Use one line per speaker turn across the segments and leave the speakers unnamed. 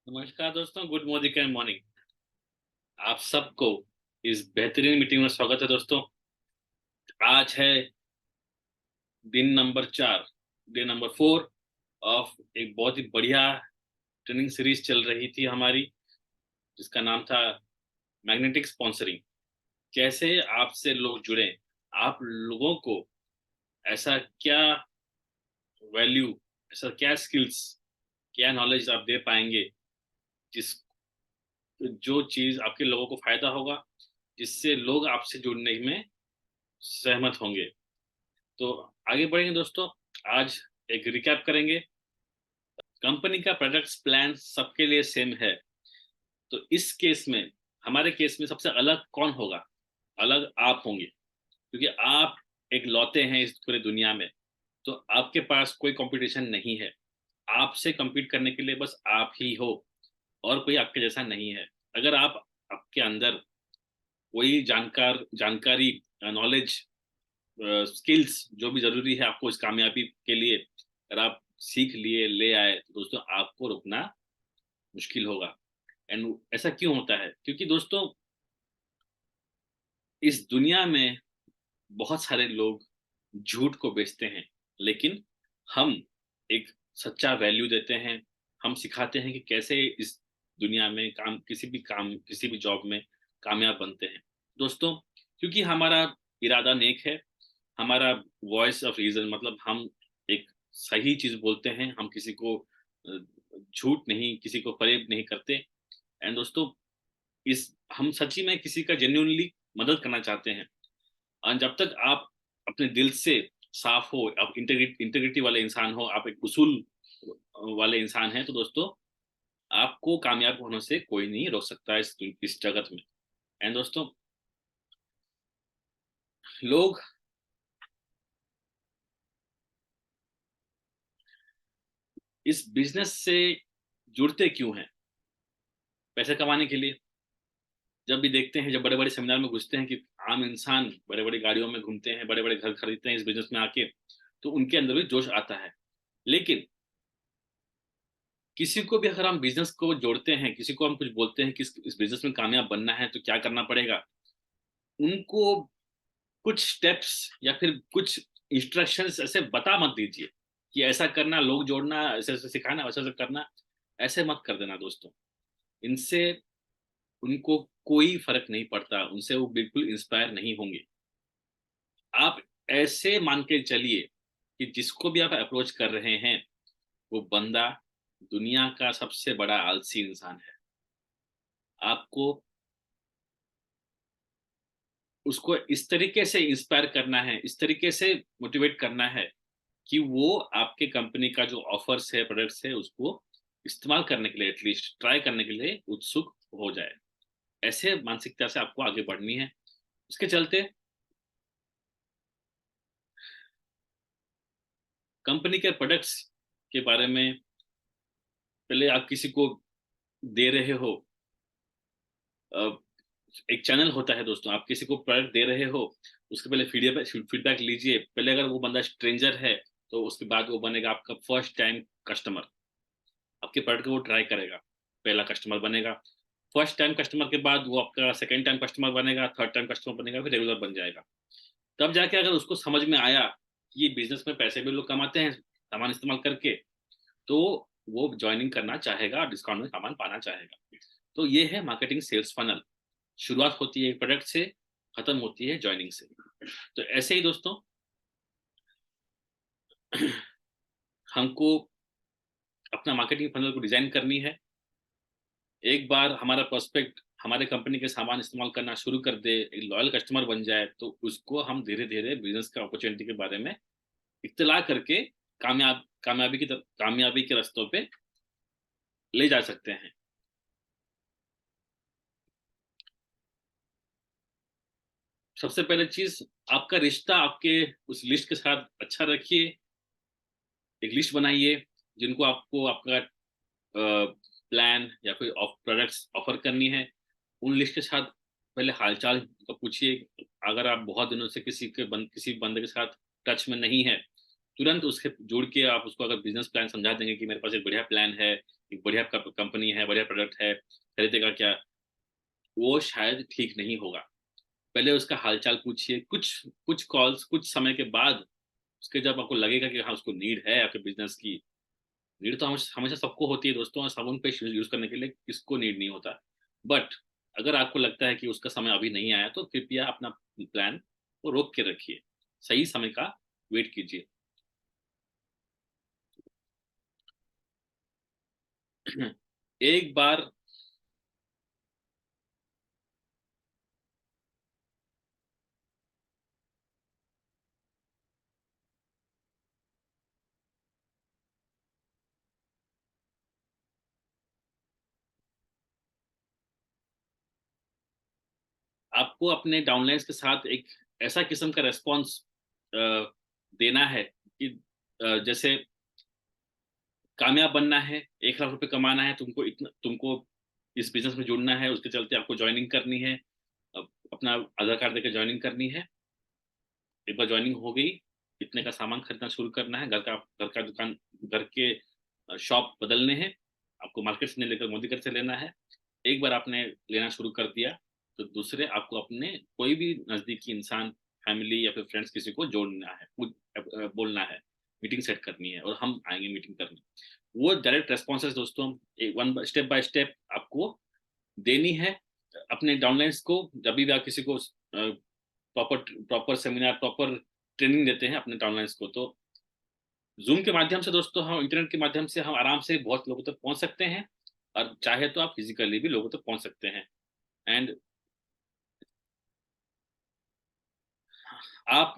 नमस्कार दोस्तों, good morning and morning. आप सबको इस बेहतरीन मीटिंग में स्वागत है दोस्तों। आज है दिन नंबर 4, डे नंबर 4 ऑफ एक बहुत ही बढ़िया ट्रेनिंग सीरीज चल रही थी हमारी, जिसका नाम था मैग्नेटिक स्पॉन्सरिंग। कैसे आपसे लोग जुड़े, आप लोगों को ऐसा क्या वैल्यू, ऐसा क्या स्किल्स, क्या नॉलेज आप दे पाएंगे जिस जो चीज़ आपके लोगों को फायदा होगा, जिससे लोग आपसे जुड़ने में सहमत होंगे। तो आगे बढ़ेंगे दोस्तों। आज एक रिकैप करेंगे। कंपनी का प्रोडक्ट्स प्लान सबके लिए सेम है, तो इस केस में, हमारे केस में सबसे अलग कौन होगा? अलग आप होंगे, क्योंकि आप एक लौते हैं इस पूरे दुनिया में। तो आपके पास कोई कंपटीशन नहीं है। आपसे compete करने के लिए बस आप ही हो, और कोई आपके जैसा नहीं है। अगर आप, आपके अंदर कोई जानकारी, नॉलेज, स्किल्स जो भी ज़रूरी है आपको इस कामयाबी के लिए, अगर आप सीख लिए, ले आए, तो दोस्तों आपको रुकना मुश्किल होगा। एंड ऐसा क्यों होता है? क्योंकि दोस्तों, इस दुनिया में बहुत सारे लोग झूठ को बेचते हैं, लेकिन हम एक सच्चा वैल्यू देते हैं। हम सिखाते हैं कि कैसे इस दुनिया में किसी भी जॉब में कामयाब बनते हैं दोस्तों। क्योंकि हमारा इरादा नेक है, हमारा वॉइस ऑफ रीजन, मतलब हम एक सही चीज बोलते हैं। हम किसी को झूठ नहीं, किसी को फरेब नहीं करते। एंड दोस्तों, इस हम सच्ची में किसी का जेन्युइनली मदद करना चाहते हैं। और जब तक आप अपने दिल से साफ हो, आप इंटेग्रिटी वाले इंसान हो, आप एक उसूल वाले इंसान हैं, तो दोस्तों आपको कामयाब होने से कोई नहीं रोक सकता इस जगत में। एंड दोस्तों, लोग इस बिजनेस से जुड़ते क्यों हैं? पैसे कमाने के लिए। जब भी देखते हैं, जब बड़े बड़े सेमिनार में घुसते हैं कि आम इंसान बड़े बड़ी गाड़ियों में घूमते हैं, बड़े बड़े घर खरीदते हैं इस बिजनेस में आके, तो उनके अंदर भी जोश आता है। लेकिन किसी को भी अगर हम बिजनेस को जोड़ते हैं, किसी को हम कुछ बोलते हैं कि इस बिजनेस में कामयाब बनना है तो क्या करना पड़ेगा, उनको कुछ स्टेप्स या फिर कुछ इंस्ट्रक्शंस ऐसे बता मत दीजिए कि ऐसा करना, लोग जोड़ना, ऐसे ऐसे सिखाना, वैसे वैसे करना। ऐसे मत कर देना दोस्तों। इनसे उनको कोई फर्क नहीं पड़ता, उनसे वो बिल्कुल इंस्पायर नहीं होंगे। आप ऐसे मान के चलिए कि जिसको भी आप अप्रोच कर रहे हैं, वो बंदा दुनिया का सबसे बड़ा आलसी इंसान है। आपको उसको इस तरीके से इंस्पायर करना है, इस तरीके से मोटिवेट करना है कि वो आपके कंपनी का जो ऑफर्स है, प्रोडक्ट्स है, उसको इस्तेमाल करने के लिए, एटलीस्ट ट्राई करने के लिए उत्सुक हो जाए। ऐसे मानसिकता से आपको आगे बढ़नी है। उसके चलते कंपनी के प्रोडक्ट्स के बारे में पहले आप किसी को दे रहे हो, अ, एक चैनल होता है दोस्तों। आप किसी को प्रोडक्ट दे रहे हो, उसके पहले फीडबैक फीडबैक लीजिए। पहले अगर वो बंदा स्ट्रेंजर है, तो उसके बाद वो बनेगा आपका फर्स्ट टाइम कस्टमर। आपके प्रोडक्ट को वो ट्राई करेगा, पहला कस्टमर बनेगा। फर्स्ट टाइम कस्टमर के बाद वो आपका सेकंड टाइम कस्टमर बनेगा, थर्ड टाइम कस्टमर बनेगा, फिर रेगुलर बन जाएगा। तब जाके अगर उसको समझ में आया कि ये बिजनेस में पैसे भी लोग कमाते हैं सामान इस्तेमाल करके, तो वो ज्वाइनिंग करना चाहेगा और डिस्काउंट में सामान पाना चाहेगा। तो ये है मार्केटिंग सेल्स फनल। शुरुआत होती है एक प्रोडक्ट से, खत्म होती है ज्वाइनिंग से। तो ऐसे ही दोस्तों, हमको अपना मार्केटिंग फनल को डिजाइन करनी है। एक बार हमारा प्रोस्पेक्ट हमारे कंपनी के सामान इस्तेमाल करना शुरू कर दे, एक लॉयल कस्टमर बन जाए, तो उसको हम धीरे धीरे बिजनेस का अपॉर्चुनिटी के बारे में इत्तला करके कामयाबी के रास्तों पे ले जा सकते हैं। सबसे पहले चीज, आपका रिश्ता आपके उस लिस्ट के साथ अच्छा रखिए। एक लिस्ट बनाइए जिनको आपको आपका प्लान या कोई प्रोडक्ट्स ऑफर करनी है। उन लिस्ट के साथ पहले हालचाल का पूछिए। अगर आप बहुत दिनों से किसी बंदे के साथ टच में नहीं है, तुरंत उसके जुड़ के आप उसको अगर बिजनेस प्लान समझा देंगे कि मेरे पास एक बढ़िया प्लान है, एक बढ़िया कंपनी है, बढ़िया प्रोडक्ट है, खरीदेगा क्या, वो शायद ठीक नहीं होगा। पहले उसका हालचाल पूछिए, कुछ कुछ कॉल्स कुछ समय के बाद उसके जब आपको लगेगा कि हाँ उसको नीड है आपके बिजनेस की। नीड तो हमेशा सबको होती है दोस्तों, और साबुन पेस्ट यूज करने के लिए किसको नीड नहीं होता। बट अगर आपको लगता है कि उसका समय अभी नहीं आया तो कृपया अपना प्लान को रोक के रखिए, सही समय का वेट कीजिए। एक बार आपको अपने डाउनलाइंस के साथ एक ऐसा किस्म का रेस्पॉन्स देना है कि जैसे कामयाब बनना है, 1 लाख रुपए कमाना है, तुमको इस बिजनेस में जुड़ना है, उसके चलते आपको ज्वाइनिंग करनी है, अपना आधार कार्ड देकर ज्वाइनिंग करनी है। एक बार ज्वाइनिंग हो गई, इतने का सामान खरीदना शुरू करना है, घर का दुकान, घर के शॉप बदलने हैं, आपको मार्केट से नहीं लेकर मोदी घर से लेना है। एक बार आपने लेना शुरू कर दिया तो दूसरे आपको अपने कोई भी नजदीकी इंसान, फैमिली या फिर फ्रेंड्स किसी को जोड़ना है, बोलना है, मीटिंग सेट करनी है और हम आएंगे मीटिंग करने। वो डायरेक्ट रेस्पॉन्सेस दोस्तों एक वन स्टेप बाय स्टेप आपको देनी है अपने डाउनलाइंस को। जब भी आप किसी को proper proper seminar, proper training देते हैं अपने डाउनलाइंस को, तो जूम के माध्यम से दोस्तों, हम इंटरनेट के माध्यम से हम आराम से बहुत लोगों तक पहुंच सकते हैं, और चाहे तो आप फिजिकली भी लोगों तक पहुंच सकते हैं। एंड आप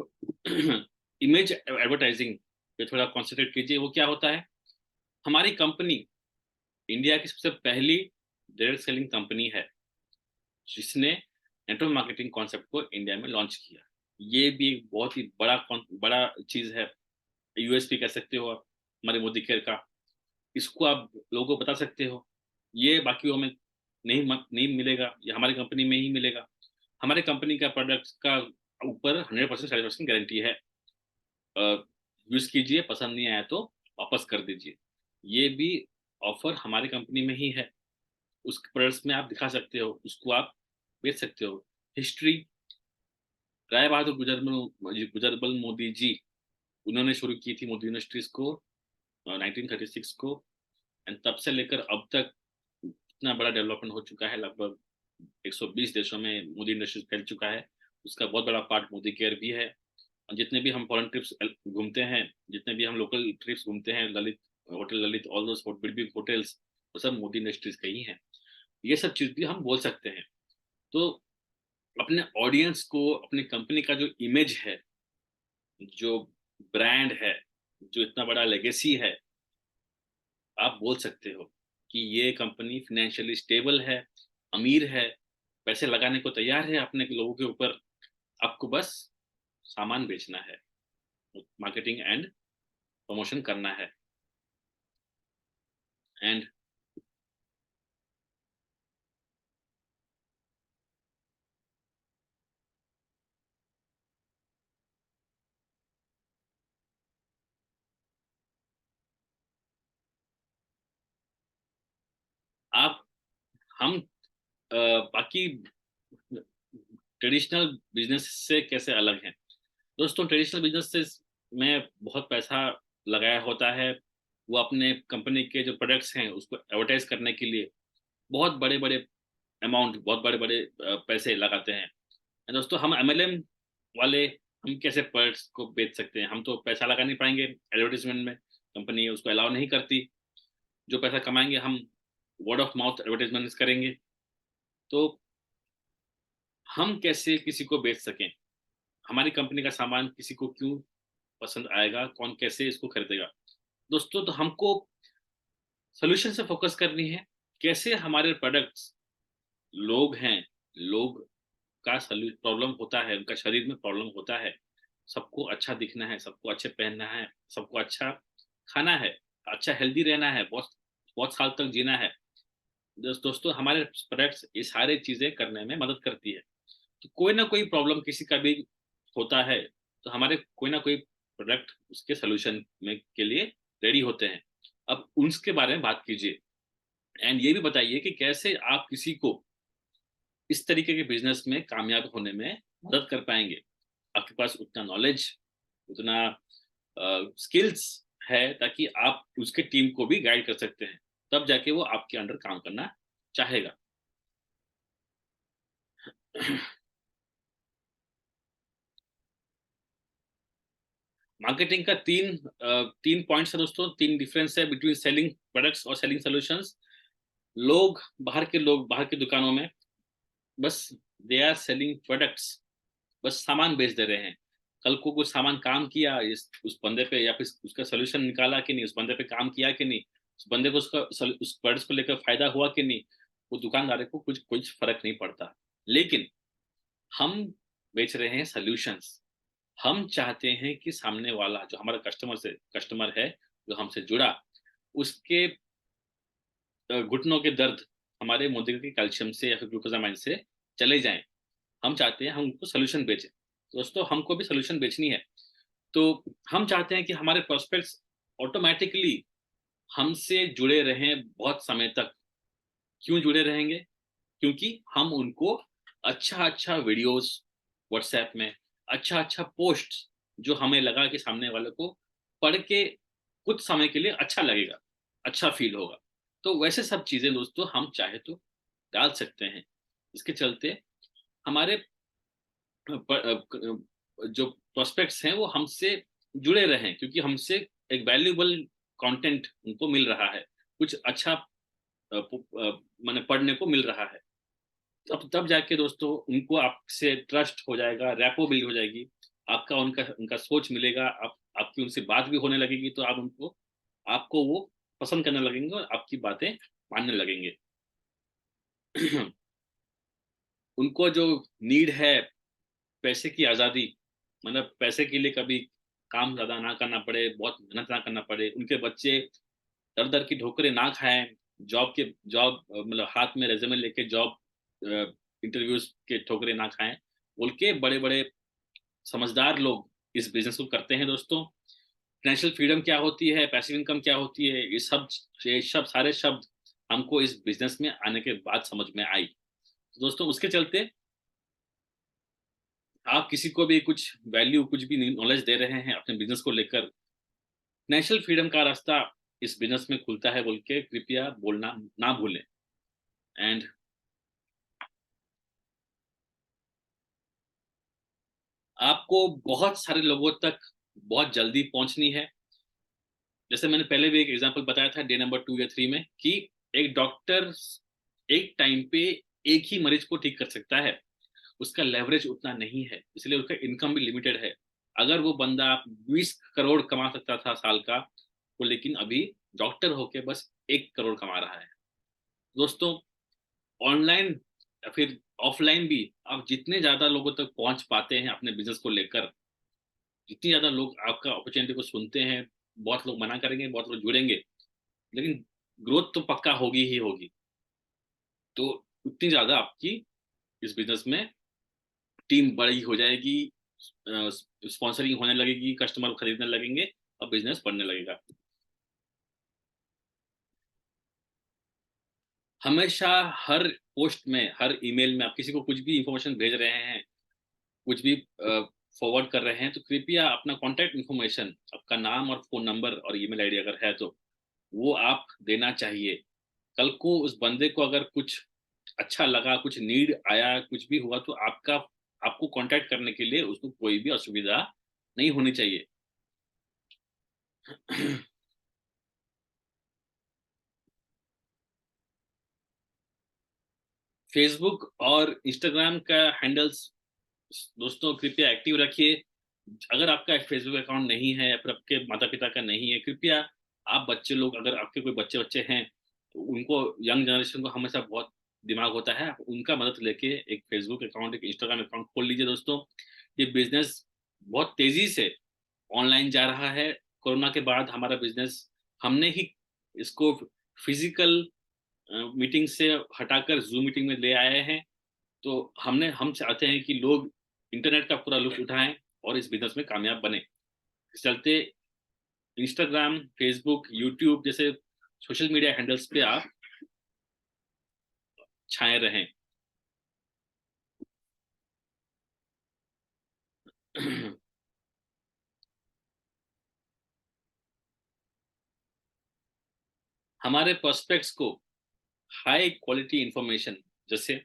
इमेज एडवर्टाइजिंग पे थोड़ा कॉन्सेंट्रेट कीजिए। वो क्या होता है, हमारी कंपनी इंडिया की सबसे पहली डायरेक्ट सेलिंग कंपनी है जिसने नेटवर्क मार्केटिंग कॉन्सेप्ट को इंडिया में लॉन्च किया। ये भी एक बहुत ही बड़ा चीज है, यूएसपी कह सकते हो आप हमारे मोदी केयर का। इसको आप लोगों को बता सकते हो, ये बाकियों में नहीं मिलेगा, ये हमारी कंपनी में ही मिलेगा। हमारे कंपनी का प्रोडक्ट का ऊपर 100% सेटिस्फेक्शन गारंटी है। यूज कीजिए, पसंद नहीं आया तो वापस कर दीजिए। ये भी ऑफर हमारी कंपनी में ही है। उस प्रोडक्ट्स में आप दिखा सकते हो, उसको आप बेच सकते हो। हिस्ट्री, राय बहादुर गुजरबल मोदी जी, उन्होंने शुरू की थी मोदी यूनिवर्सिटीज को 1936 को। एंड तब से लेकर अब तक इतना बड़ा डेवलपमेंट हो चुका है, लगभग 120 देशों में मोदी इंडस्ट्रीज फैल चुका है। उसका बहुत बड़ा पार्ट मोदी केयर भी है। और जितने भी हम फॉरेन ट्रिप्स घूमते हैं, जितने भी हम लोकल ट्रिप्स घूमते हैं, Lalit hotel, Lalit, all those big big hotels, वो सब मोदी इंडस्ट्रीज का ही है। ये सब चीज भी हम बोल सकते हैं। तो अपने ऑडियंस को, अपनी कंपनी का जो इमेज है, जो ब्रांड है, जो इतना बड़ा लेगेसी है, आप बोल सकते हो कि ये कंपनी फिनेंशियली स्टेबल है, अमीर है, पैसे लगाने को तैयार है अपने लोगों के ऊपर। आपको बस सामान बेचना है, मार्केटिंग एंड प्रमोशन करना है। एंड आप हम बाकी ट्रेडिशनल बिजनेस से कैसे अलग हैं दोस्तों। ट्रेडिशनल बिजनेस से में बहुत पैसा लगाया होता है। वो अपने कंपनी के जो प्रोडक्ट्स हैं उसको एडवर्टाइज करने के लिए बहुत बड़े बड़े अमाउंट, बहुत बड़े बड़े पैसे लगाते हैं। दोस्तों हम एमएलएम वाले, हम कैसे प्रोडक्ट्स को बेच सकते हैं? हम तो पैसा लगा नहीं पाएंगे एडवर्टीजमेंट में, कंपनी उसको अलाउ नहीं करती। जो पैसा कमाएंगे हम वर्ड ऑफ माउथ एडवर्टाइजमेंट करेंगे। तो हम कैसे किसी को बेच सकें, हमारी कंपनी का सामान किसी को क्यों पसंद आएगा, कौन कैसे इसको खरीदेगा? दोस्तों तो हमको सोल्यूशन से फोकस करनी है। कैसे हमारे प्रोडक्ट्स, लोग हैं, लोग का प्रॉब्लम होता है, उनका शरीर में प्रॉब्लम होता है, सबको अच्छा दिखना है, सबको अच्छे पहनना है, सबको अच्छा खाना है, अच्छा हेल्दी रहना है, बहुत बहुत साल तक जीना है। दोस्तों हमारे प्रोडक्ट्स ये सारी चीजें करने में मदद करती है। तो कोई ना कोई प्रॉब्लम किसी का भी होता है, तो हमारे कोई ना कोई प्रोडक्ट उसके सोल्यूशन में के लिए रेडी होते हैं। अब उसके बारे में बात कीजिए एंड ये भी बताइए कि कैसे आप किसी को इस तरीके के बिजनेस में कामयाब होने में मदद कर पाएंगे। आपके पास उतना नॉलेज, उतना स्किल्स है ताकि आप उसके टीम को भी गाइड कर सकते हैं, तब जाके वो आपके अंडर काम करना चाहेगा। मार्केटिंग का तीन पॉइंट्स है दोस्तों, तीन डिफरेंस है बिटवीन सेलिंग प्रोडक्ट्स और सेलिंग सॉल्यूशंस। लोग बाहर की दुकानों में बस दे आर सेलिंग प्रोडक्ट्स, बस सामान बेच दे रहे हैं। कल को कुछ सामान काम किया इस उस बंदे पे, या फिर उसका सोल्यूशन निकाला कि नहीं, उस बंदे पे काम किया कि नहीं, उस बंदे को उस प्रोडक्ट्स को लेकर फायदा हुआ कि नहीं, वो दुकानदार को कुछ फर्क नहीं पड़ता। लेकिन हम बेच रहे हैं सोल्यूशंस। हम चाहते हैं कि सामने वाला जो हमारा कस्टमर है, जो हमसे जुड़ा, उसके घुटनों के दर्द हमारे मोदी के कैल्शियम से या फिर ग्लूकोजामाइन से चले जाएं। हम चाहते हैं हम उनको सोल्यूशन बेचें। दोस्तों, हमको भी सोल्यूशन बेचनी है, तो हम चाहते हैं कि हमारे प्रोस्पेक्ट्स ऑटोमेटिकली हमसे जुड़े रहें बहुत समय तक। क्यों जुड़े रहेंगे? क्योंकि हम उनको अच्छा अच्छा वीडियोस व्हाट्सएप में, अच्छा अच्छा पोस्ट, जो हमें लगा कि सामने वाले को पढ़ के कुछ समय के लिए अच्छा लगेगा, अच्छा फील होगा, तो वैसे सब चीजें दोस्तों हम चाहे तो डाल सकते हैं। इसके चलते हमारे जो प्रोस्पेक्ट्स हैं वो हमसे जुड़े रहें, क्योंकि हमसे एक वैल्यूएबल कंटेंट उनको मिल रहा है, कुछ अच्छा माने पढ़ने को मिल रहा है। तब जाके दोस्तों उनको आपसे ट्रस्ट हो जाएगा, रैपो बिल्ड हो जाएगी, आपका उनका उनका सोच मिलेगा, आपकी उनसे बात भी होने लगेगी, तो आप उनको आपको वो पसंद करने लगेंगे और आपकी बातें मानने लगेंगे। उनको जो नीड है पैसे की आज़ादी, मतलब पैसे के लिए कभी काम ज़्यादा ना करना पड़े, बहुत मेहनत ना करना पड़े, उनके बच्चे दर-दर की ठोकरें ना खाएँ, जॉब मतलब हाथ में रेज़्यूमे लेके जॉब इंटरव्यूज़ के ठोकरें ना खाएँ, बोल के बड़े-बड़े समझदार लोग इस बिज़नेस को करते हैं दोस्तों। फाइनेंशियल फ्रीडम क्या होती है, पैसिव इनकम क्या होती है, ये सब सारे शब्द हमको इस बिज़नेस में आने के बाद समझ में आई। तो दोस्तों, उसके चलते आप किसी को भी कुछ वैल्यू, कुछ भी नॉलेज दे रहे हैं अपने बिजनेस को लेकर, नेशनल फ्रीडम का रास्ता इस बिजनेस में खुलता है बोल के कृपया बोलना ना भूलें। एंड आपको बहुत सारे लोगों तक बहुत जल्दी पहुंचनी है। जैसे मैंने पहले भी एक एग्जांपल बताया था डे नंबर 2 या 3 में, कि एक डॉक्टर एक टाइम पे एक ही मरीज को ठीक कर सकता है, उसका लेवरेज उतना नहीं है, इसलिए उसका इनकम भी लिमिटेड है। अगर वो बंदा 20 करोड़ कमा सकता था साल का, वो लेकिन अभी डॉक्टर होके बस 1 करोड़ कमा रहा है। दोस्तों, ऑनलाइन या फिर ऑफलाइन भी आप जितने ज्यादा लोगों तक पहुंच पाते हैं अपने बिजनेस को लेकर, जितनी ज्यादा लोग आपका अपॉर्चुनिटी को सुनते हैं, बहुत लोग मना करेंगे, बहुत लोग जुड़ेंगे, लेकिन ग्रोथ तो पक्का होगी ही होगी। तो उतनी ज्यादा आपकी इस बिजनेस में टीम बड़ी हो जाएगी, स्पॉन्सरिंग होने लगेगी, कस्टमर खरीदने लगेंगे और बिजनेस बढ़ने लगेगा। हमेशा हर पोस्ट में, हर ईमेल में आप किसी को कुछ भी इंफॉर्मेशन भेज रहे हैं, कुछ भी फॉरवर्ड कर रहे हैं, तो कृपया अपना कॉन्टैक्ट इंफॉर्मेशन, आपका नाम और फोन नंबर और ईमेल आईडी अगर है तो वो आप देना चाहिए। कल को उस बंदे को अगर कुछ अच्छा लगा, कुछ नीड आया, कुछ भी हुआ, तो आपको कांटेक्ट करने के लिए उसको कोई भी असुविधा नहीं होनी चाहिए। फेसबुक और इंस्टाग्राम का हैंडल्स दोस्तों कृपया एक्टिव रखिए। अगर आपका फेसबुक अकाउंट नहीं है या फिर आपके माता पिता का नहीं है, कृपया आप बच्चे लोग, अगर आपके कोई बच्चे बच्चे हैं, तो उनको, यंग जनरेशन को हमेशा बहुत दिमाग होता है, उनका मदद लेके एक फेसबुक अकाउंट, एक इंस्टाग्राम अकाउंट खोल लीजिए दोस्तों। ये बिजनेस बहुत तेजी से ऑनलाइन जा रहा है। कोरोना के बाद हमारा बिजनेस, हमने ही इसको फिजिकल मीटिंग से हटाकर जूम मीटिंग में ले आए हैं। तो हम चाहते हैं कि लोग इंटरनेट का पूरा लुत्फ उठाएं और इस बिजनेस में कामयाब बने। चलते इंस्टाग्राम, फेसबुक, यूट्यूब जैसे सोशल मीडिया हैंडल्स पे आप छाए रहें। हमारे प्रोस्पेक्ट्स को हाई क्वालिटी इंफॉर्मेशन, जैसे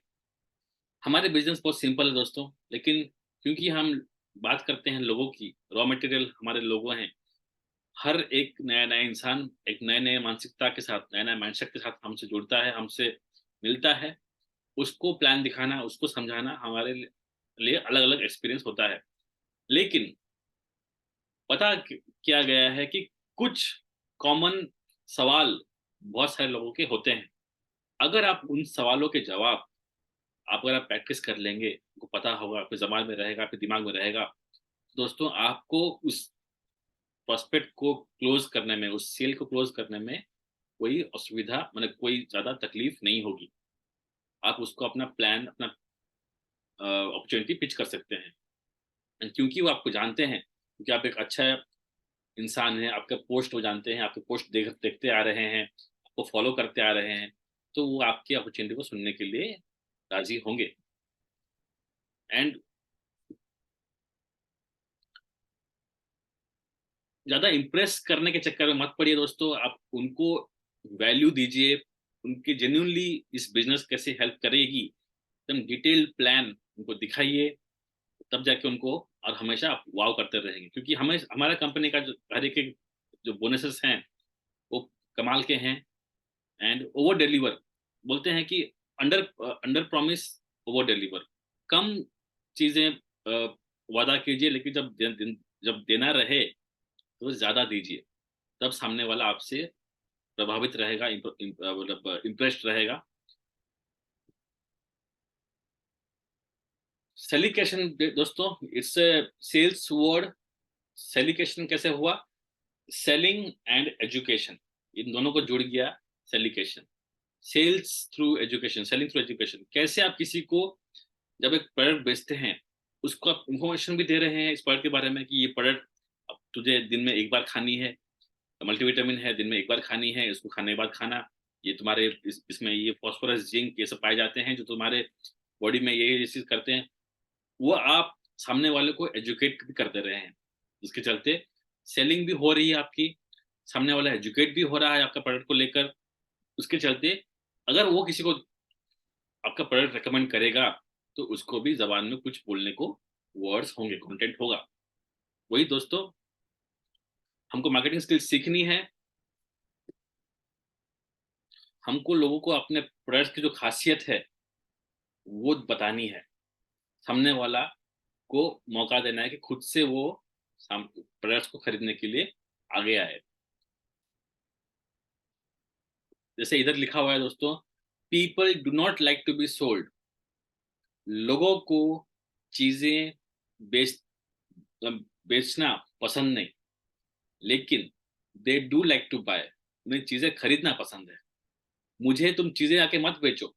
हमारे बिजनेस बहुत सिंपल है दोस्तों, लेकिन क्योंकि हम बात करते हैं लोगों की, रॉ मटेरियल हमारे लोगों हैं। हर एक नया नया इंसान एक नए नए मानसिकता के साथ, नया नया माइंडसेट के साथ हमसे जुड़ता है, हमसे मिलता है। उसको प्लान दिखाना, उसको समझाना हमारे लिए अलग अलग एक्सपीरियंस होता है। लेकिन पता किया गया है कि कुछ कॉमन सवाल बहुत सारे लोगों के होते हैं। अगर आप उन सवालों के जवाब, आप अगर आप प्रैक्टिस कर लेंगे, आपको पता होगा, आपके जबान में रहेगा, आपके दिमाग में रहेगा, दोस्तों आपको उस प्रोस्पेक्ट को क्लोज करने में, उस सेल को क्लोज करने में कोई असुविधा, मतलब कोई ज्यादा तकलीफ नहीं होगी। आप उसको अपना प्लान, अपना अपॉर्चुनिटी पिच कर सकते हैं। And क्योंकि वो आपको जानते हैं, क्योंकि आप एक अच्छा इंसान हैं, आपके पोस्ट वो जानते हैं, आपके पोस्ट देखते आ रहे हैं, आपको फॉलो करते आ रहे हैं, तो वो आपकी अपॉर्चुनिटी को सुनने के लिए राजी होंगे। एंड ज्यादा इम्प्रेस करने के चक्कर में मत पड़िए दोस्तों, आप उनको वैल्यू दीजिए, उनके जेन्युइनली इस बिजनेस कैसे हेल्प करेगी, एकदम डिटेल प्लान उनको दिखाइए, तब जाके उनको, और हमेशा आप वाव करते रहेंगे, क्योंकि हमें हमारा कंपनी का जो हर एक जो बोनसेस हैं वो कमाल के हैं। एंड ओवर डिलीवर, बोलते हैं कि under under promise, over deliver. कम चीजें वादा कीजिए, लेकिन जब देना रहे तो ज्यादा दीजिए, तब सामने वाला आपसे प्रभावित रहेगा, मतलब इम्प्रेस्ड रहेगा। सेलिकेशन दोस्तों, इट्स सेल्स वर्ड। सेलिकेशन कैसे हुआ? सेलिंग एंड एजुकेशन, इन दोनों को जुड़ गया सेलिकेशन। Sales through education, selling through education. कैसे आप किसी को जब एक प्रोडक्ट बेचते हैं, उसको आप इंफॉर्मेशन भी दे रहे हैं इस प्रोडक्ट के बारे में कि ये प्रोडक्ट अब तुझे दिन में एक बार खानी है, मल्टीविटामिन है, दिन में एक बार खानी है, इसको खाने के बाद खाना, ये तुम्हारे इसमें ये फास्फोरस, जिंक, ये सब पाए जाते हैं जो तुम्हारे बॉडी में ये चीज करते हैं। वो आप सामने वाले को एजुकेट भी करते रहे हैं, जिसके चलते सेलिंग भी हो रही है आपकी, सामने वाला एजुकेट भी हो रहा है आपका प्रोडक्ट को लेकर। उसके चलते अगर वो किसी को आपका प्रोडक्ट रेकमेंड करेगा, तो उसको भी जबान में कुछ बोलने को वर्ड्स होंगे, कंटेंट होगा। वही दोस्तों, हमको मार्केटिंग स्किल सीखनी है, हमको लोगों को अपने प्रोडक्ट की जो खासियत है वो बतानी है, सामने वाला को मौका देना है कि खुद से वो प्रोडक्ट्स को खरीदने के लिए आगे आए। जैसे इधर लिखा हुआ है दोस्तों, people do not like to be sold. लोगों को चीजें बेच बेचना पसंद नहीं, लेकिन they do like to buy, उन्हें चीजें खरीदना पसंद है। मुझे तुम चीजें आके मत बेचो,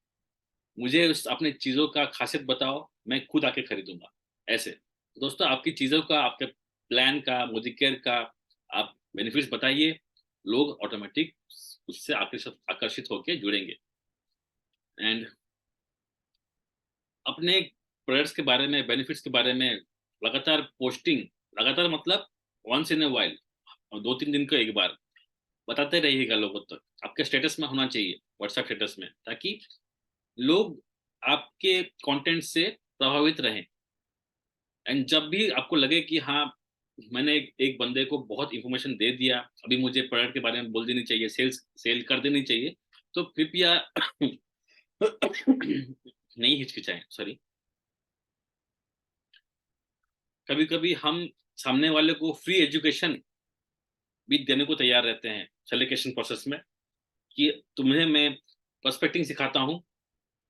मुझे उस अपने चीजों का खासियत बताओ, मैं खुद आके खरीदूंगा। ऐसे दोस्तों, आपकी चीजों का, आपके प्लान का, मोदिकेयर का आप बेनिफिट्स बताइए, लोग ऑटोमेटिक उससे आकर्षित आकर्षित होकर जुड़ेंगे। एंड अपने प्रोडक्ट्स के बारे में, बेनिफिट्स के बारे में लगातार पोस्टिंग, लगातार मतलब वंस इन ए वाइल, 2-3 दिन को एक बार बताते रहिएगा लोगों तक। आपके स्टेटस में होना चाहिए, व्हाट्सएप स्टेटस में, ताकि लोग आपके कंटेंट से प्रभावित रहें। एंड जब भी आपको लगे कि हाँ, मैंने एक बंदे को बहुत इंफॉर्मेशन दे दिया, अभी मुझे प्रोडक्ट के बारे में बोल देनी चाहिए, सेल कर देनी चाहिए, तो कृपया नहीं हिचकिचाएं, सॉरी। कभी कभी हम सामने वाले को फ्री एजुकेशन भी देने को तैयार रहते हैं सेलिब्रेशन प्रोसेस में, कि तुम्हें मैं पर्सपेक्टिंग सिखाता हूँ,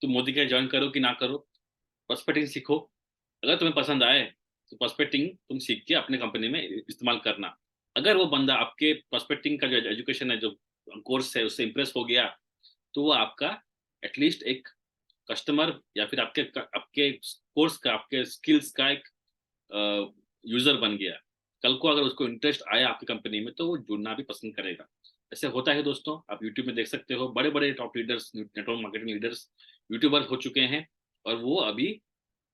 तुम मोदी का ज्वाइन करो कि ना करो, पर्सपेक्टिंग सीखो। अगर तुम्हें पसंद आए तो पर्सपेक्टिंग तुम सीख के अपने कंपनी में इस्तेमाल करना। अगर वो बंदा आपके पर्सपेक्टिंग का जो एजुकेशन है, जो कोर्स है, उससे इंप्रेस हो गया, तो वो आपका एटलीस्ट एक कस्टमर, या फिर आपके आपके कोर्स का, आपके स्किल्स का एक यूजर बन गया। कल को अगर उसको इंटरेस्ट आया आपकी कंपनी में तो वो जुड़ना भी पसंद करेगा। ऐसे होता है दोस्तों, आप यूट्यूब में देख सकते हो, बड़े बड़े top leaders, network marketing leaders YouTuber हो चुके हैं, और वो अभी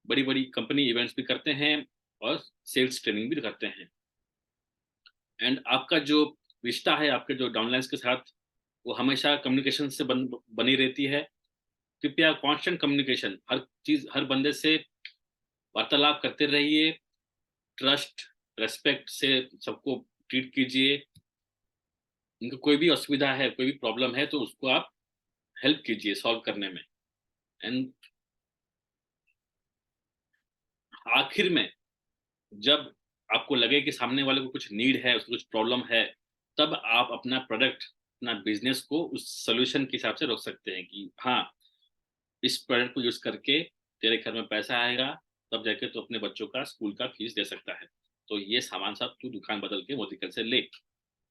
बड़ी बड़ी कंपनी इवेंट्स भी करते हैं और सेल्स ट्रेनिंग भी करते हैं। एंड आपका जो रिश्ता है आपके जो डाउनलाइंस के साथ, वो हमेशा कम्युनिकेशन से बनी रहती है। कृपया कांस्टेंट कम्युनिकेशन, हर चीज हर बंदे से वार्तालाप करते रहिए, ट्रस्ट रेस्पेक्ट से सबको ट्रीट कीजिए। उनको कोई भी असुविधा है, कोई भी प्रॉब्लम है, तो उसको आप हेल्प कीजिए सॉल्व करने में। एंड आखिर में जब आपको लगे कि सामने वाले को कुछ नीड है, उसको कुछ प्रॉब्लम है, तब आप अपना प्रोडक्ट, अपना बिजनेस को उस सोल्यूशन के हिसाब से रोक सकते हैं कि हाँ, इस प्रोडक्ट को यूज करके तेरे घर में पैसा आएगा, तब जाके तो अपने बच्चों का स्कूल का फीस दे सकता है। तो ये सामान सब तू दुकान बदल के मोदीकर से ले।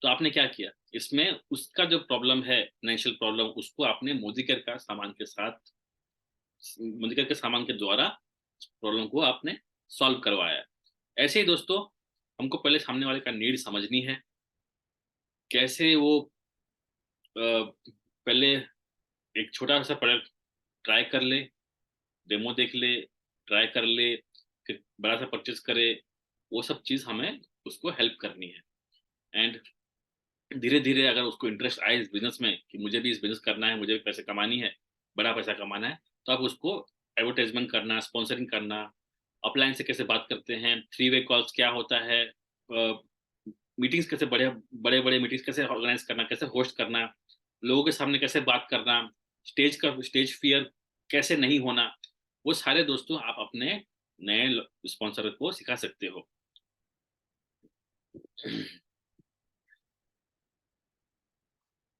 तो आपने क्या किया, इसमें उसका जो प्रॉब्लम है, फाइनेंशियल प्रॉब्लम, उसको आपने मोदीकर का सामान के साथ, मोदीकर के सामान के द्वारा प्रॉब्लम को आपने सॉल्व करवाया। ऐसे ही दोस्तों, हमको पहले सामने वाले का नीड समझनी है, कैसे वो पहले एक छोटा सा प्रोडक्ट ट्राई कर ले, डेमो देख ले, ट्राई कर ले, फिर बड़ा सा परचेज करे। वो सब चीज़ हमें उसको हेल्प करनी है। एंड धीरे धीरे अगर उसको इंटरेस्ट आए इस बिजनेस में कि मुझे भी इस बिजनेस करना है, मुझे भी पैसे कमानी है, बड़ा पैसा कमाना है, तो आप उसको एडवर्टाइजमेंट करना, स्पॉन्सरिंग करना, अपलाइन से कैसे बात करते हैं, थ्री वे कॉल्स क्या होता है, मीटिंग्स कैसे, बड़े बड़े बड़े मीटिंग्स कैसे ऑर्गेनाइज करना, कैसे होस्ट करना, लोगों के सामने कैसे बात करना, स्टेज फियर कैसे नहीं होना, वो सारे दोस्तों आप अपने नए स्पॉन्सर को सिखा सकते हो।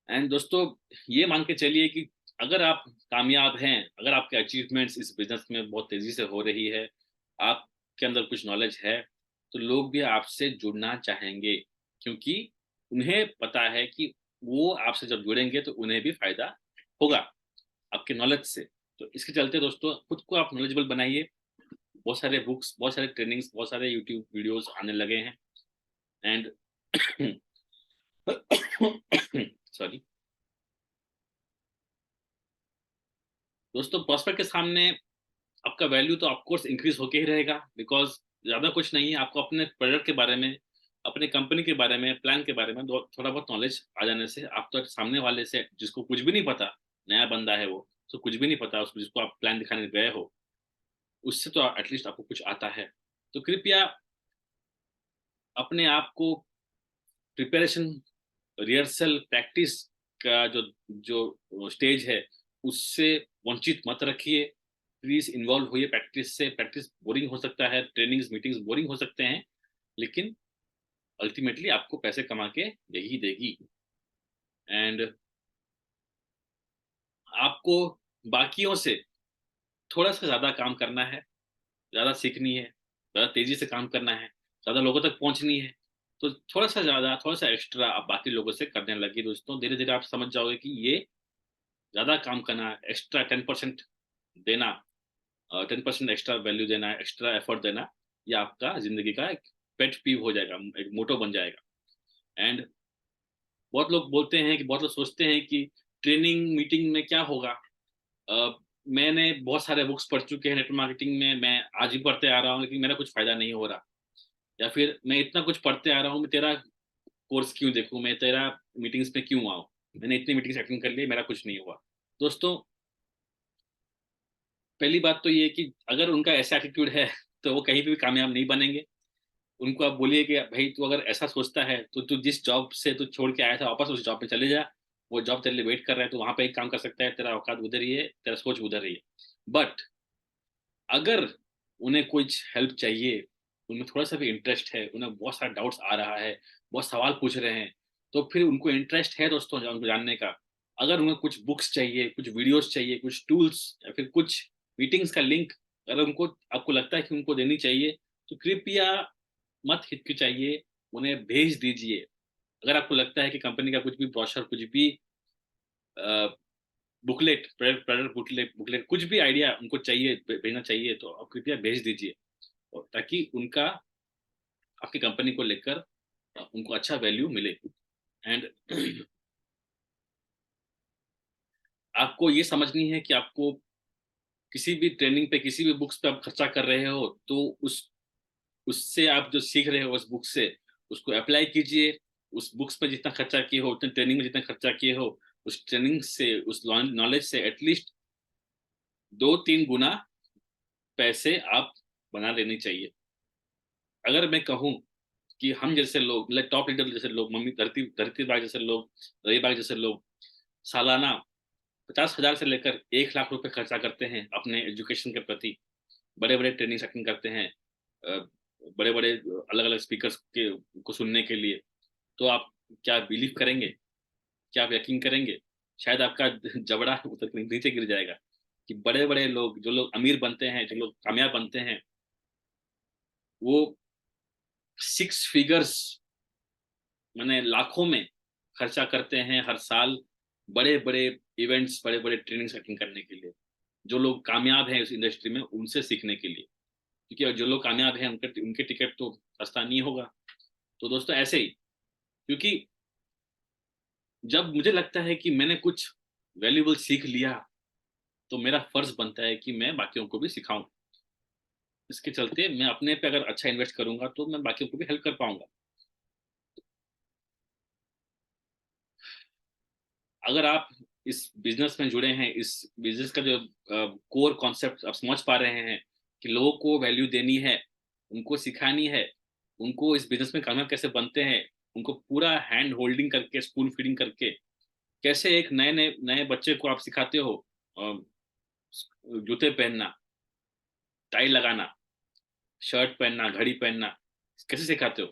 एंड दोस्तों, ये मान के चलिए कि अगर आप कामयाब हैं, अगर आपके अचीवमेंट्स इस बिजनेस में बहुत तेजी से हो रही है, आपके अंदर कुछ नॉलेज है, तो लोग भी आपसे जुड़ना चाहेंगे, क्योंकि उन्हें पता है कि वो आपसे जब जुड़ेंगे तो उन्हें भी फायदा होगा आपके नॉलेज से। तो इसके चलते दोस्तों, खुद को आप नॉलेजेबल बनाइए। बहुत सारे बुक्स, बहुत सारे ट्रेनिंग्स, बहुत सारे यूट्यूब वीडियोस आने लगे हैं। एंड सॉरी दोस्तों, प्रॉस्पेक्ट के सामने आपका वैल्यू तो ऑफकोर्स इंक्रीज होके ही रहेगा, बिकॉज ज्यादा कुछ नहीं है, आपको अपने प्रोडक्ट के बारे में, अपने कंपनी के बारे में, प्लान के बारे में थोड़ा बहुत नॉलेज आ जाने से, आप तो सामने वाले से जिसको कुछ भी नहीं पता, नया बंदा है वो, तो कुछ भी नहीं पता उसको, जिसको आप प्लान दिखाने गए हो, उससे तो एटलीस्ट आपको कुछ आता है। तो कृपया अपने आप को प्रिपरेशन, रिहर्सल, प्रैक्टिस का जो जो स्टेज है, उससे वंचित मत रखिए। प्लीज इन्वॉल्व होइए प्रैक्टिस से। प्रैक्टिस बोरिंग हो सकता है, ट्रेनिंग्स मीटिंग्स बोरिंग हो सकते हैं, लेकिन अल्टीमेटली आपको पैसे कमा के यही देगी। एंड आपको बाकियों से थोड़ा सा ज्यादा काम करना है, ज्यादा सीखनी है, ज्यादा तेजी से काम करना है, ज्यादा लोगों तक पहुंचनी है। तो थोड़ा सा ज्यादा, थोड़ा सा एक्स्ट्रा आप बाकी लोगों से करने लगे दोस्तों, धीरे धीरे आप समझ जाओगे कि ये ज्यादा काम करना, एक्स्ट्रा 10% देना, 10% एक्स्ट्रा वैल्यू देना, एक्स्ट्रा एफर्ट देना, ये आपका जिंदगी का एक पेट पीव हो जाएगा, एक मोटो बन जाएगा। एंड बहुत लोग बोलते हैं कि, बहुत लोग सोचते हैं कि ट्रेनिंग मीटिंग में क्या होगा। मैंने बहुत सारे बुक्स पढ़ चुके हैं नेटवर्क मार्केटिंग में, मैं आज भी पढ़ते आ रहा हूँ, लेकिन मेरा कुछ फायदा नहीं हो रहा। या फिर मैं इतना कुछ पढ़ते आ रहा हूँ, मैं तेरा कोर्स क्यों देखूं, मैं तेरा मीटिंग्स में क्यों आऊँ, मैंने इतनी मीटिंग्स अटेंड कर ली, मेरा कुछ नहीं हुआ। दोस्तों, पहली बात तो ये कि अगर उनका ऐसा एटीट्यूड है तो वो कहीं भी कामयाब नहीं बनेंगे। उनको आप बोलिए कि भाई, तू अगर ऐसा सोचता है तो तू जिस जॉब से तू छोड़ के आया था, वापस उस जॉब पे चले जा। वो जॉब तेरे लिए वेट कर रहा है, तो वहां पे एक काम कर सकता है, तेरा औकात उधर ही है, तेरा सोच उधर ही है। बट अगर उन्हें कुछ हेल्प चाहिए, उनमें थोड़ा सा भी इंटरेस्ट है, उन्हें बहुत सारा डाउट्स आ रहा है, बहुत सवाल पूछ रहे हैं, तो फिर उनको इंटरेस्ट है दोस्तों उनको जानने का। अगर उन्हें कुछ बुक्स चाहिए, कुछ वीडियोस चाहिए, कुछ टूल्स, या फिर कुछ मीटिंग्स का लिंक अगर उनको, आपको लगता है कि उनको देनी चाहिए, तो कृपया मत हिचकिचाइए, उन्हें भेज दीजिए। अगर आपको लगता है कि कंपनी का कुछ भी ब्रोशर, कुछ भी बुकलेट, प्रोडक्ट बुकलेट बुकलेट कुछ भी आइडिया उनको चाहिए, भेजना चाहिए, तो आप कृपया भेज दीजिए, और ताकि उनका आपकी कंपनी को लेकर उनको अच्छा वैल्यू मिले। एंड आपको ये समझनी है कि आपको किसी भी ट्रेनिंग पे, किसी भी बुक्स पे आप खर्चा कर रहे हो, तो उससे आप जो सीख रहे हो उस बुक से, उसको अप्लाई कीजिए। उस बुक्स पे जितना खर्चा किए हो, उतने ट्रेनिंग में जितना खर्चा किए हो, उस ट्रेनिंग से, उस नॉलेज से एटलीस्ट 2-3 गुना पैसे आप बना लेनी चाहिए। अगर मैं कहूँ कि हम जैसे लोग, मतलब टॉप लीडर जैसे लोग, मम्मी धरती धरती बाग जैसे लोग, रवि बाग जैसे लोग, सालाना 50,000 से लेकर 1 लाख रुपए खर्चा करते हैं अपने एजुकेशन के प्रति। बड़े बड़े ट्रेनिंग सेशन करते हैं, बड़े बड़े अलग अलग स्पीकर्स के को सुनने के लिए। तो आप क्या बिलीव करेंगे? क्या आप यकीन करेंगे? शायद आपका जबड़ा उतर के नीचे गिर जाएगा कि बड़े बड़े लोग, जो लोग अमीर बनते हैं, जो लोग कामयाब बनते हैं, वो 6 फिगर्स, मैंने लाखों में खर्चा करते हैं हर साल बड़े बड़े इवेंट्स, बड़े बड़े ट्रेनिंग अटेंड करने के लिए। जो लोग कामयाब हैं उस इंडस्ट्री में, उनसे सीखने के लिए। क्योंकि जो लोग कामयाब हैं उनके उनके टिकट तो सस्ता नहीं होगा। तो दोस्तों ऐसे ही, क्योंकि जब मुझे लगता है कि मैंने कुछ वैल्यूबल सीख लिया, तो मेरा फर्ज बनता है कि मैं बाकियों को भी सिखाऊं। इसके चलते मैं अपने पे अगर अच्छा इन्वेस्ट करूंगा तो मैं बाकियों को भी हेल्प कर पाऊंगा। अगर आप इस बिजनेस में जुड़े हैं, इस बिजनेस का जो कोर कॉन्सेप्ट आप समझ पा रहे हैं कि लोगों को वैल्यू देनी है, उनको सिखानी है, उनको इस बिजनेस में कामयाब कैसे बनते हैं, उनको पूरा हैंड होल्डिंग करके, स्पून फीडिंग करके, कैसे एक नए नए नए बच्चे को आप सिखाते हो अ, जूते पहनना, टाई लगाना, शर्ट पहनना, घड़ी पहनना, कैसे सिखाते हो?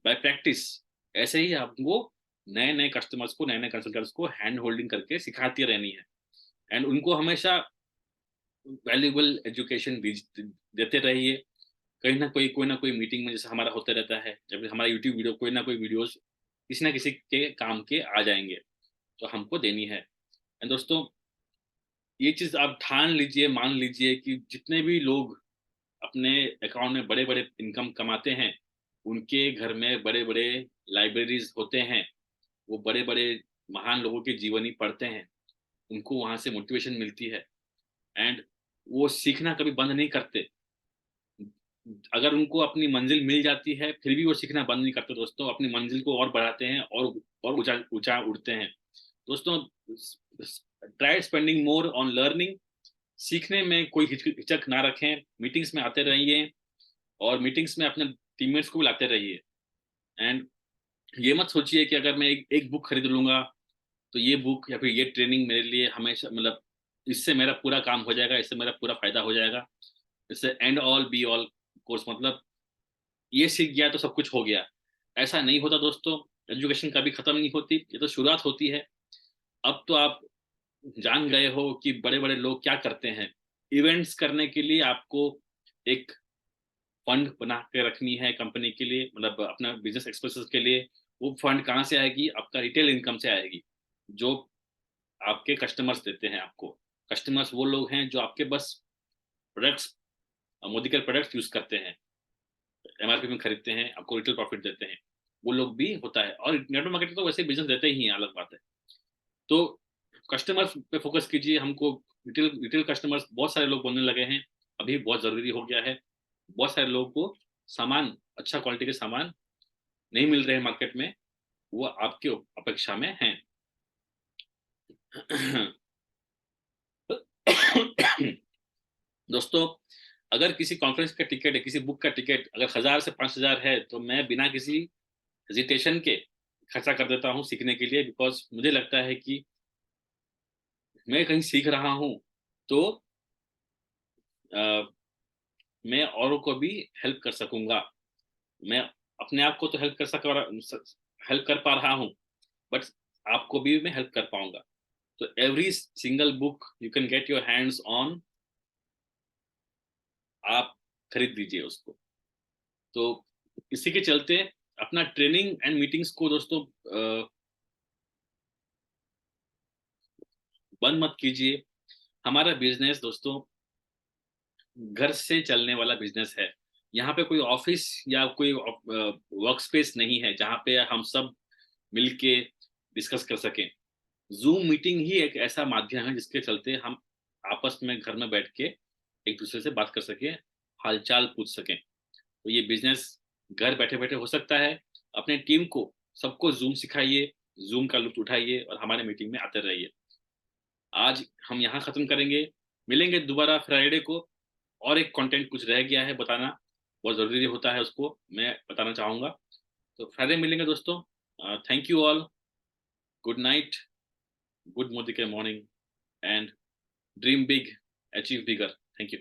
Bye practice. ऐसे ही आपको नए नए कस्टमर्स को, नए नए कंसल्टेंट्स को हैंड होल्डिंग करके सिखाती रहनी है। एंड उनको हमेशा वैल्यूएबल एजुकेशन देते रहिए। कहीं ना कोई मीटिंग में जैसे हमारा होते रहता है, जब हमारा यूट्यूब वीडियो, कोई ना कोई वीडियोस किसी ना किसी के काम के आ जाएंगे, तो हमको देनी है। एंड दोस्तों, ये चीज आप ठान लीजिए, मान लीजिए कि जितने भी लोग अपने अकाउंट में बड़े बड़े इनकम कमाते हैं, उनके घर में बड़े बड़े लाइब्रेरीज होते हैं। वो बड़े बड़े महान लोगों की जीवनी पढ़ते हैं, उनको वहां से मोटिवेशन मिलती है। एंड वो सीखना कभी बंद नहीं करते। अगर उनको अपनी मंजिल मिल जाती है, फिर भी वो सीखना बंद नहीं करते दोस्तों, अपनी मंजिल को और बढ़ाते हैं, और ऊंचा ऊंचा उड़ते हैं। दोस्तों, try spending more on learning. सीखने में कोई हिचक ना रखें, मीटिंग्स में आते रहिए, और मीटिंग्स में अपने टीममेट्स को भी लाते रहिए। एंड ये मत सोचिए कि अगर मैं एक बुक खरीद लूंगा, तो ये बुक या फिर ये ट्रेनिंग मेरे लिए हमेशा, मतलब इससे मेरा पूरा काम हो जाएगा, इससे मेरा पूरा फायदा हो जाएगा, इससे and all be all course, मतलब ये सीख गया तो सब कुछ हो गया। ऐसा नहीं होता दोस्तों। एजुकेशन कभी खत्म नहीं होती, ये तो शुरुआत होती है। अब तो आप जान गए हो कि बड़े बड़े लोग क्या करते हैं। इवेंट्स करने के लिए आपको एक फंड बना के रखनी है कंपनी के लिए, मतलब अपना बिजनेस एक्सपेंसेस के लिए। वो फंड कहाँ से आएगी? आपका रिटेल इनकम से आएगी, जो आपके कस्टमर्स देते हैं आपको। कस्टमर्स वो लोग हैं जो आपके बस प्रोडक्ट्स, मोदी के प्रोडक्ट्स यूज करते हैं, एमआरपी में खरीदते हैं, आपको रिटेल प्रॉफिट देते हैं। वो लोग भी होता है, और नेटवर्क मार्केटिंग तो वैसे बिजनेस देते ही हैं, अलग बात है। तो कस्टमर्स पे फोकस कीजिए। हमको रिटेल रिटेल कस्टमर्स बहुत सारे लोग बोलने लगे हैं, अभी बहुत जरूरी हो गया है। बहुत सारे लोगों को सामान, अच्छा क्वालिटी के सामान नहीं मिल रहे हैं मार्केट में, वो आपके अपेक्षा में हैं। दोस्तों, अगर किसी कॉन्फ्रेंस का टिकट है, किसी बुक का टिकट अगर 1,000 से 5,000 है, तो मैं बिना किसी हेजिटेशन के खर्चा कर देता हूँ सीखने के लिए। बिकॉज मुझे लगता है कि मैं कहीं सीख रहा हूँ, तो अ, मैं औरों को भी हेल्प कर सकूंगा। मैं अपने आप को तो हेल्प कर पा रहा हूँ, बट आपको भी मैं हेल्प कर पाऊंगा। तो every single book you can get your hands on, आप खरीद लीजिए उसको। तो इसी के चलते अपना ट्रेनिंग एंड मीटिंग्स को दोस्तों बंद मत कीजिए। हमारा बिजनेस दोस्तों घर से चलने वाला बिजनेस है। यहाँ पे कोई ऑफिस या कोई वर्क स्पेस नहीं है जहाँ पे हम सब मिलके डिस्कस कर सकें। जूम मीटिंग ही एक ऐसा माध्यम है जिसके चलते हम आपस में घर में बैठ के एक दूसरे से बात कर सकें, हालचाल पूछ सकें। तो ये बिजनेस घर बैठे बैठे हो सकता है। अपने टीम को सबको जूम सिखाइए, जूम का लुत्फ उठाइए और हमारे मीटिंग में आते रहिए। आज हम यहाँ खत्म करेंगे, मिलेंगे दोबारा फ्राइडे को। और एक कंटेंट कुछ रह गया है बताना, बहुत जरूरी होता है, उसको मैं बताना चाहूंगा। तो फ्राइडे मिलेंगे दोस्तों। Thank you all, good night, good Modi के morning, and dream big, achieve bigger. Thank you.